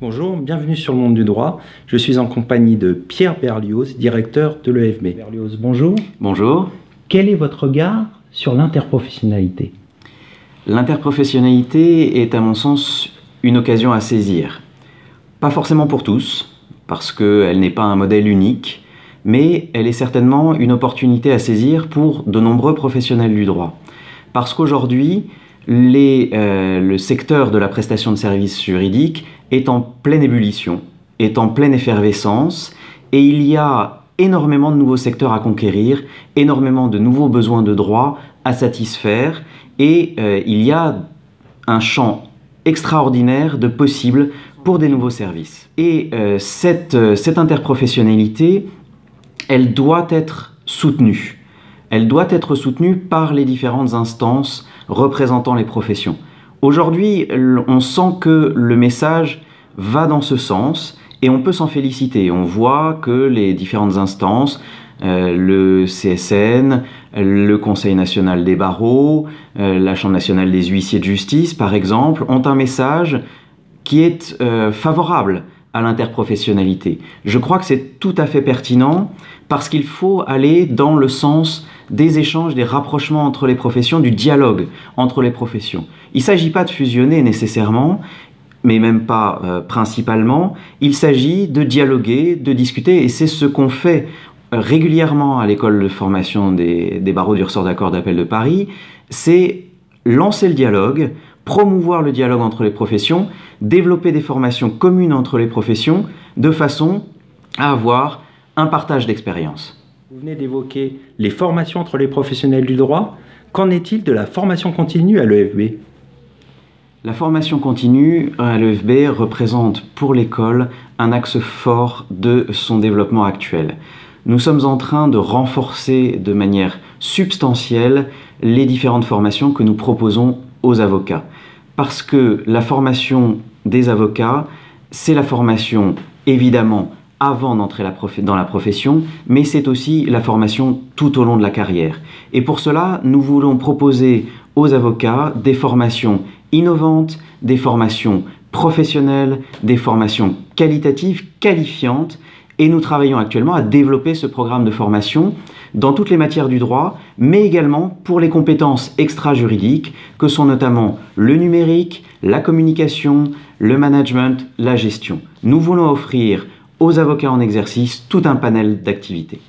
Bonjour, bienvenue sur le monde du droit. Je suis en compagnie de Pierre Berlioz, directeur de l'EFB. Berlioz, bonjour. Bonjour. Quel est votre regard sur l'interprofessionnalité? L'interprofessionnalité est à mon sens une occasion à saisir. Pas forcément pour tous, parce qu'elle n'est pas un modèle unique, mais elle est certainement une opportunité à saisir pour de nombreux professionnels du droit. Parce qu'aujourd'hui, le secteur de la prestation de services juridiques est en pleine ébullition, est en pleine effervescence, et il y a énormément de nouveaux secteurs à conquérir, énormément de nouveaux besoins de droit à satisfaire, et il y a un champ extraordinaire de possibles pour des nouveaux services. Et cette interprofessionnalité, elle doit être soutenue. Elle doit être soutenue par les différentes instances représentant les professions. Aujourd'hui, on sent que le message va dans ce sens et on peut s'en féliciter. On voit que les différentes instances, le CSN, le Conseil national des barreaux, la Chambre nationale des huissiers de justice, par exemple, ont un message qui est favorable à l'interprofessionnalité. Je crois que c'est tout à fait pertinent parce qu'il faut aller dans le sens des échanges, des rapprochements entre les professions, du dialogue entre les professions. Il ne s'agit pas de fusionner nécessairement, mais même pas principalement. Il s'agit de dialoguer, de discuter, et c'est ce qu'on fait régulièrement à l'école de formation des barreaux du ressort d'accord d'appel de Paris. C'est lancer le dialogue, promouvoir le dialogue entre les professions, développer des formations communes entre les professions, de façon à avoir un partage d'expérience. Vous venez d'évoquer les formations entre les professionnels du droit. Qu'en est-il de la formation continue à l'EFB? La formation continue à l'EFB représente pour l'école un axe fort de son développement actuel. Nous sommes en train de renforcer de manière substantielle les différentes formations que nous proposons aux avocats. Parce que la formation des avocats, c'est la formation évidemment avant d'entrer dans la profession, mais c'est aussi la formation tout au long de la carrière. Et pour cela, nous voulons proposer aux avocats des formations innovantes, des formations professionnelles, des formations qualitatives, qualifiantes, et nous travaillons actuellement à développer ce programme de formation dans toutes les matières du droit, mais également pour les compétences extra-juridiques, que sont notamment le numérique, la communication, le management, la gestion. Nous voulons offrir aux avocats en exercice tout un panel d'activités.